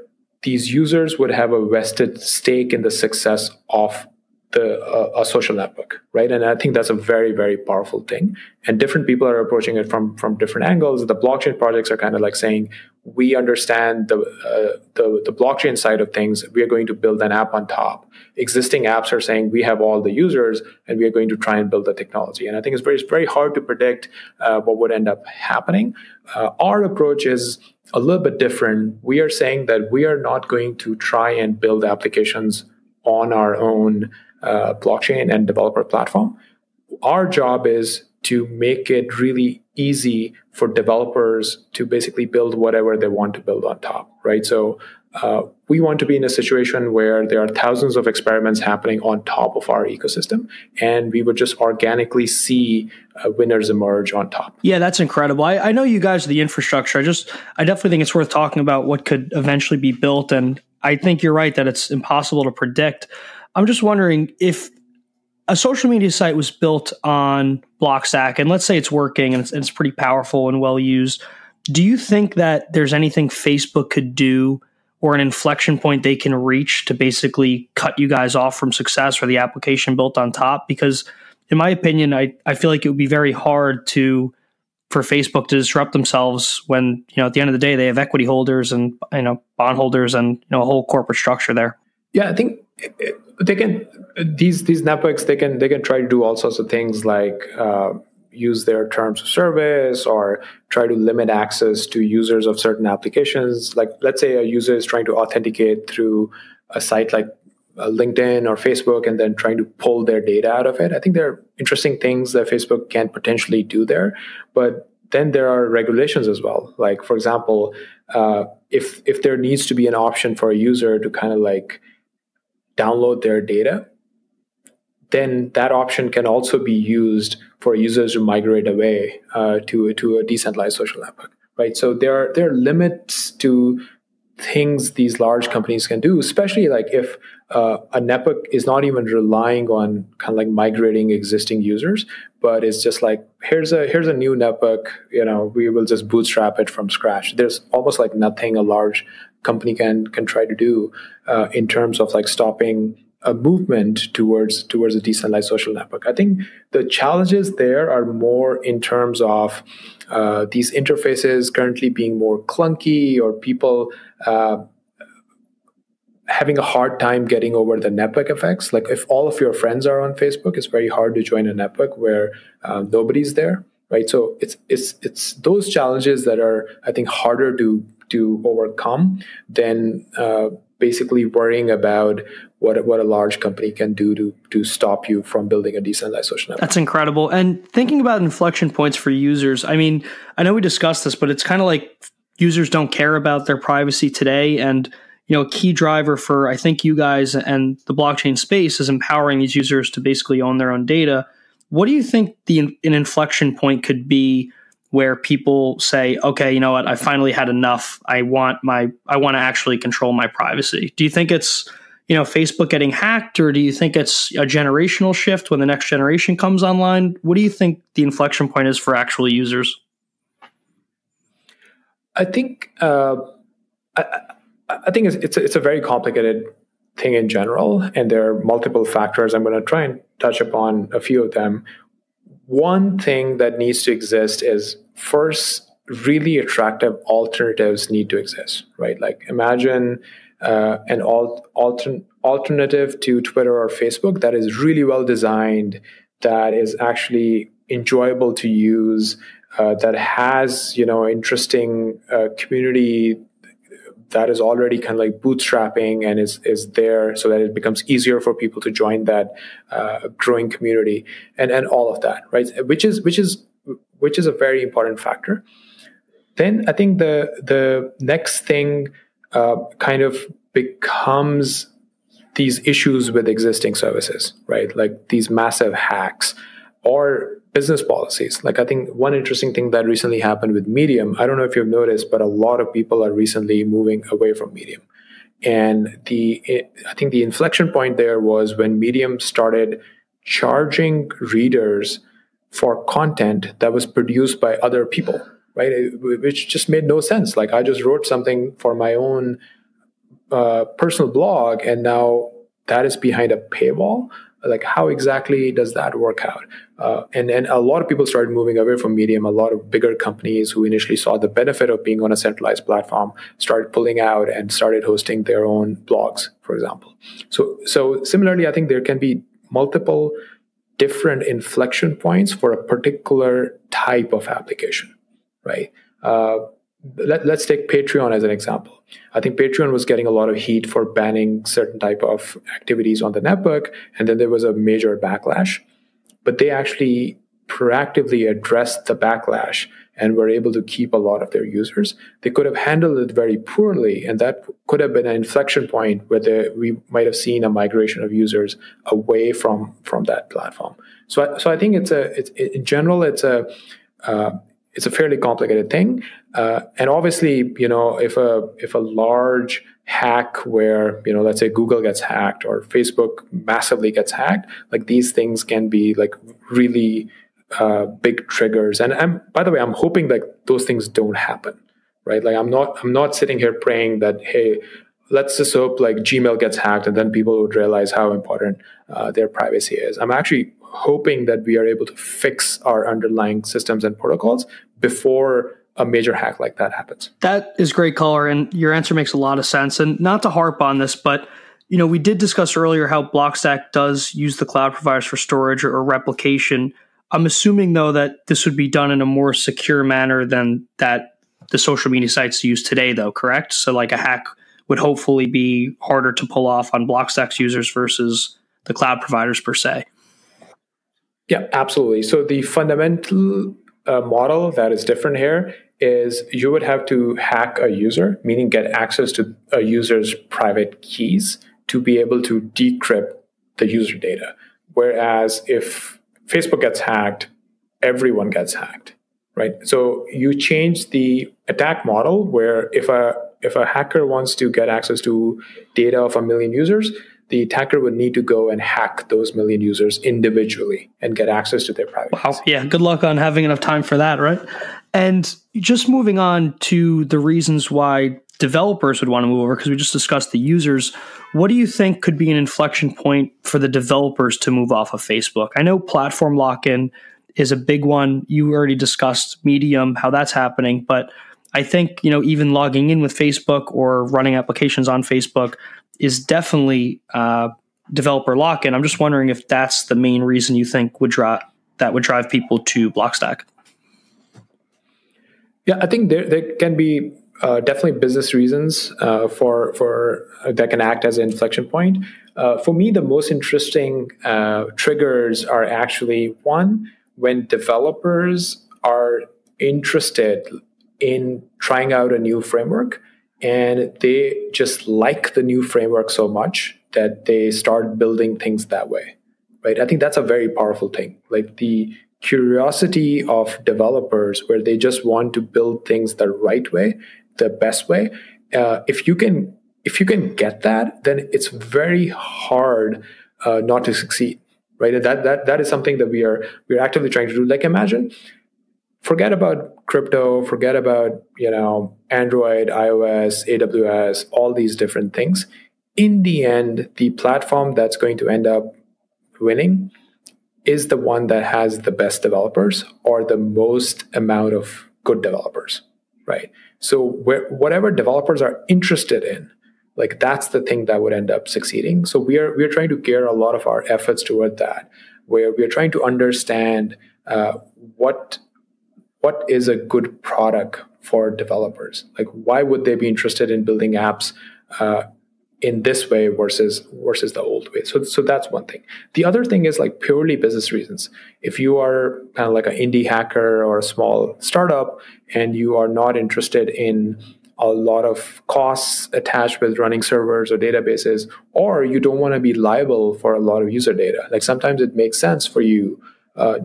these users would have a vested stake in the success of a social network, right? And I think that's a very, very powerful thing. And different people are approaching it from different angles. The blockchain projects are kind of like saying, we understand the blockchain side of things. We are going to build an app on top. Existing apps are saying we have all the users, and we are going to try and build the technology. And I think it's very hard to predict what would end up happening. Our approach is a little bit different. We are saying that we are not going to try and build applications on our own blockchain and developer platform. Our job is to make it really easy for developers to basically build whatever they want to build on top, right? So we want to be in a situation where there are thousands of experiments happening on top of our ecosystem, and we would just organically see winners emerge on top. Yeah, that's incredible. I know you guys are the infrastructure. I definitely think it's worth talking about what could eventually be built, and I think you're right that it's impossible to predict. I'm just wondering if a social media site was built on Blockstack, and let's say it's working and it's pretty powerful and well used. Do you think that there's anything Facebook could do or an inflection point they can reach to basically cut you guys off from success or the application built on top? Because in my opinion, I feel like it would be very hard for Facebook to disrupt themselves when, at the end of the day, they have equity holders and, bondholders and, a whole corporate structure there. Yeah, I think they can, these networks, they can try to do all sorts of things like use their terms of service or try to limit access to users of certain applications. Like, let's say a user is trying to authenticate through a site like LinkedIn or Facebook and then trying to pull their data out of it. I think there are interesting things that Facebook can potentially do there. But then there are regulations as well. Like, for example, if there needs to be an option for a user to kind of like download their data, then that option can also be used for users to migrate away to a decentralized social network, right? So there are limits to things these large companies can do, especially like if a network is not even relying on kind of like migrating existing users, but it's just like, here's a new network, we will just bootstrap it from scratch. There's almost like nothing a large company can try to do in terms of like stopping a movement towards a decentralized social network. I think the challenges there are more in terms of these interfaces currently being more clunky, or people having a hard time getting over the network effects. Like, if all of your friends are on Facebook, it's very hard to join a network where nobody's there, right? So it's those challenges that are, I think, harder to overcome than basically worrying about what a large company can do to stop you from building a decentralized social network. That's incredible. And thinking about inflection points for users, I mean, I know we discussed this, but it's kind of like users don't care about their privacy today. And, a key driver for, I think, you guys and the blockchain space is empowering these users to basically own their own data. What do you think an inflection point could be where people say, okay, you know what, I finally had enough. I want to actually control my privacy. Do you think it's, Facebook getting hacked, or do you think it's a generational shift when the next generation comes online? What do you think the inflection point is for actual users? I think I think it's a very complicated thing in general, and there are multiple factors. I'm going to try and touch upon a few of them. One thing that needs to exist is, first, really attractive alternatives need to exist, right? Like, imagine an alternative to Twitter or Facebook that is really well designed, that is actually enjoyable to use, that has, interesting community that is already kind of like bootstrapping and is there so that it becomes easier for people to join that growing community and all of that, right? Which is a very important factor. Then I think the next thing kind of becomes these issues with existing services, right? Like these massive hacks or business policies. Like, I think one interesting thing that recently happened with Medium, I don't know if you've noticed, but a lot of people are recently moving away from Medium. And I think the inflection point there was when Medium started charging readers for content that was produced by other people, right? Which just made no sense. Like, I just wrote something for my own personal blog, and now that is behind a paywall. Like, how exactly does that work out? And a lot of people started moving away from Medium. A lot of bigger companies who initially saw the benefit of being on a centralized platform started pulling out and started hosting their own blogs, for example. So similarly, I think there can be multiple different inflection points for a particular type of application, right? Let's take Patreon as an example. I think Patreon was getting a lot of heat for banning certain type of activities on the network, and then there was a major backlash. But they actually proactively addressed the backlash and were able to keep a lot of their users. They could have handled it very poorly, and that could have been an inflection point where we might have seen a migration of users away from that platform. So I think it's in general it's a fairly complicated thing, and obviously, if a large hack where, let's say Google gets hacked or Facebook massively gets hacked, like these things can be like really big triggers. And by the way, I'm hoping that those things don't happen, right? Like I'm not sitting here praying that, hey, let's just hope like Gmail gets hacked and then people would realize how important their privacy is. I'm actually hoping that we are able to fix our underlying systems and protocols before a major hack like that happens. That is great color, and your answer makes a lot of sense. And not to harp on this, but we did discuss earlier how Blockstack does use the cloud providers for storage or replication. I'm assuming, though, that this would be done in a more secure manner than that the social media sites use today, though, correct? So like a hack would hopefully be harder to pull off on Blockstack's users versus the cloud providers per se. Yeah, absolutely. So the fundamental model that is different here is you would have to hack a user, meaning get access to a user's private keys to be able to decrypt the user data. Whereas if Facebook gets hacked, everyone gets hacked, right? So you change the attack model where if a hacker wants to get access to data of 1 million users, the attacker would need to go and hack those 1 million users individually and get access to their private keys. Wow. Yeah. Good luck on having enough time for that, right? And just moving on to the reasons why developers would want to move over, because we just discussed the users. What do you think could be an inflection point for the developers to move off of Facebook? I know platform lock-in is a big one. You already discussed Medium, how that's happening, but I think, even logging in with Facebook or running applications on Facebook is definitely developer lock-in. I'm just wondering if that's the main reason you think would drive people to Blockstack. Yeah, I think there can be definitely business reasons for that can act as an inflection point. For me, the most interesting triggers are actually, one, when developers are interested in trying out a new framework and they just like the new framework so much that they start building things that way, right? I think that's a very powerful thing. Like the curiosity of developers where they just want to build things the right way, the best way. If you can get that, then it's very hard not to succeed, right? And that is something that we're actively trying to do. Like imagine, forget about crypto, forget about Android, iOS, AWS, all these different things. In the end, the platform that's going to end up winning is the one that has the best developers or the most amount of good developers, right? So whatever developers are interested in, like that's the thing that would end up succeeding. So we're trying to gear a lot of our efforts toward that, where we're trying to understand what is a good product for developers. Like why would they be interested in building apps in this way versus the old way? So that's one thing. The other thing is like purely business reasons. If you are kind of like an indie hacker or a small startup and you are not interested in a lot of costs attached with running servers or databases, or you don't want to be liable for a lot of user data. Like sometimes it makes sense for you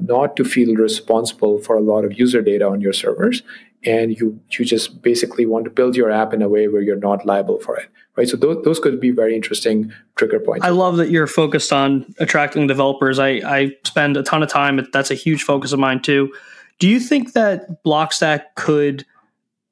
not to feel responsible for a lot of user data on your servers, and you just basically want to build your app in a way where you're not liable for it, right? So those could be very interesting trigger points. I love that you're focused on attracting developers. I spend a ton of time. That's a huge focus of mine too. Do you think that Blockstack could?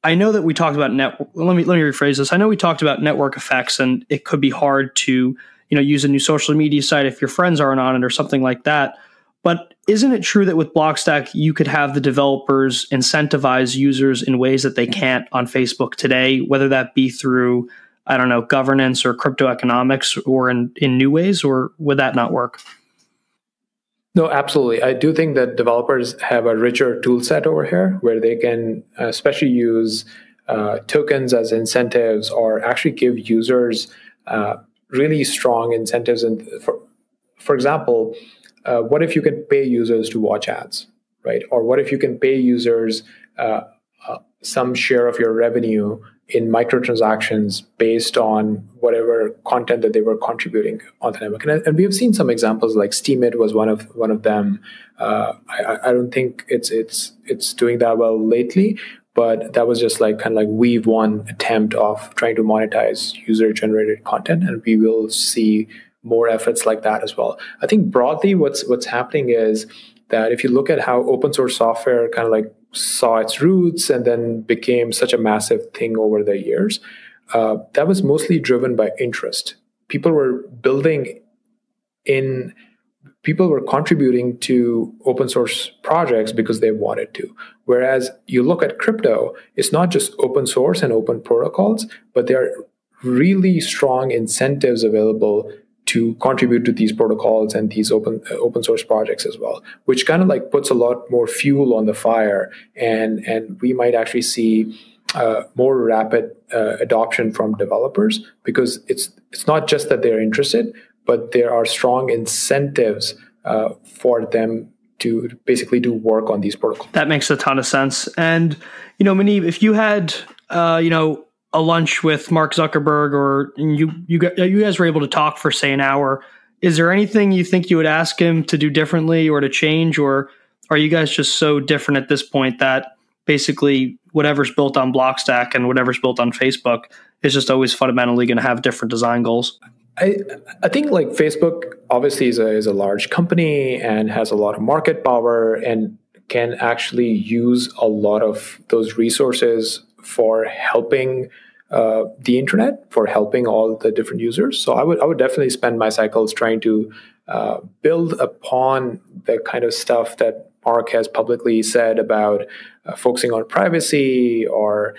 I know that we talked about let me rephrase this. I know we talked about network effects, and it could be hard to use a new social media site if your friends aren't on it or something like that. But isn't it true that with Blockstack, you could have the developers incentivize users in ways that they can't on Facebook today, whether that be through, I don't know, governance or crypto economics or in new ways, or would that not work? No, absolutely. I do think that developers have a richer tool set over here where they can especially use tokens as incentives or actually give users really strong incentives. And for example, what if you can pay users to watch ads, right? Or what if you can pay users some share of your revenue in microtransactions based on whatever content that they were contributing on the network. And we have seen some examples, like Steemit was one of them. I don't think it's doing that well lately, but that was just kind of like we've one attempt of trying to monetize user generated content, and we will see more efforts like that as well. I think broadly what's happening is that if you look at how open source software kind of saw its roots and then became such a massive thing over the years, that was mostly driven by interest. People were contributing to open source projects because they wanted to. Whereas you look at crypto, it's not just open source and open protocols, but there are really strong incentives available to contribute to these protocols and these open source projects as well, which kind of puts a lot more fuel on the fire, and we might actually see more rapid adoption from developers, because it's not just that they're interested, but there are strong incentives for them to basically do work on these protocols. That makes a ton of sense. And Muneeb, if you had a lunch with Mark Zuckerberg, or you guys were able to talk for, say, an hour, is there anything you think you would ask him to do differently or to change? Or are you guys just so different at this point that basically whatever's built on Blockstack and whatever's built on Facebook is just always fundamentally going to have different design goals? I think Facebook obviously is a large company and has a lot of market power and can actually use a lot of those resources for helping the internet, for helping all the different users. So I would definitely spend my cycles trying to build upon the kind of stuff that Mark has publicly said about focusing on privacy, or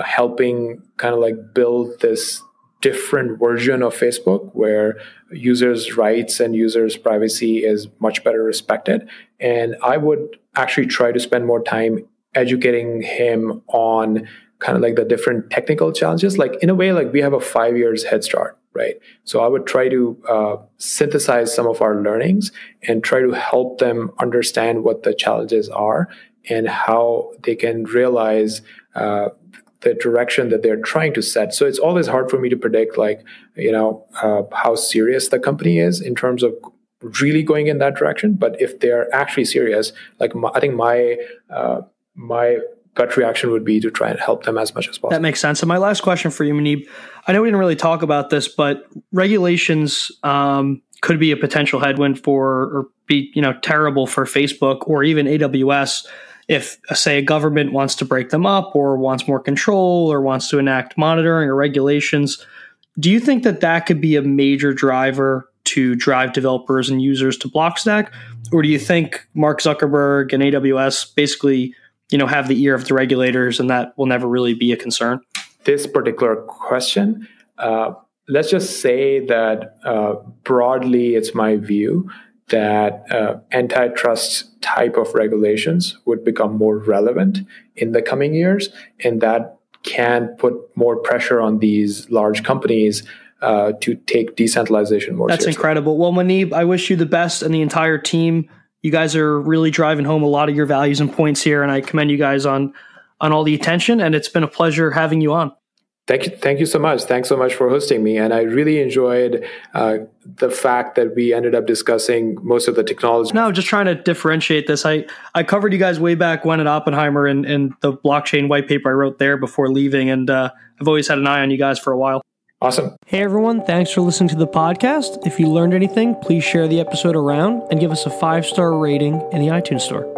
helping kind of build this different version of Facebook where users' rights and users' privacy is much better respected. And I would actually try to spend more time educating him on kind of the different technical challenges. In a way, we have a 5 years head start, right? So I would try to synthesize some of our learnings and try to help them understand what the challenges are and how they can realize the direction that they're trying to set. So it's always hard for me to predict, how serious the company is in terms of really going in that direction. But if they're actually serious, I think my gut reaction would be to try and help them as much as possible. That makes sense. And my last question for you, Muneeb, I know we didn't really talk about this, but regulations could be a potential headwind or be terrible for Facebook or even AWS if, say, a government wants to break them up or wants more control or wants to enact monitoring or regulations. Do you think that could be a major driver to drive developers and users to Blockstack? Or do you think Mark Zuckerberg and AWS basically have the ear of the regulators and that will never really be a concern? This particular question, let's just say that broadly it's my view that antitrust type of regulations would become more relevant in the coming years, and that can put more pressure on these large companies to take decentralization more seriously. That's incredible. Well, Muneeb, I wish you the best and the entire team. You guys are really driving home a lot of your values and points here, and I commend you guys on all the attention, and it's been a pleasure having you on. Thank you so much. Thanks so much for hosting me. And I really enjoyed the fact that we ended up discussing most of the technology. No, just trying to differentiate this. I covered you guys way back when at Oppenheimer and the blockchain white paper I wrote there before leaving. And I've always had an eye on you guys for a while. Awesome. Hey, everyone. Thanks for listening to the podcast. If you learned anything, please share the episode around and give us a 5-star rating in the iTunes store.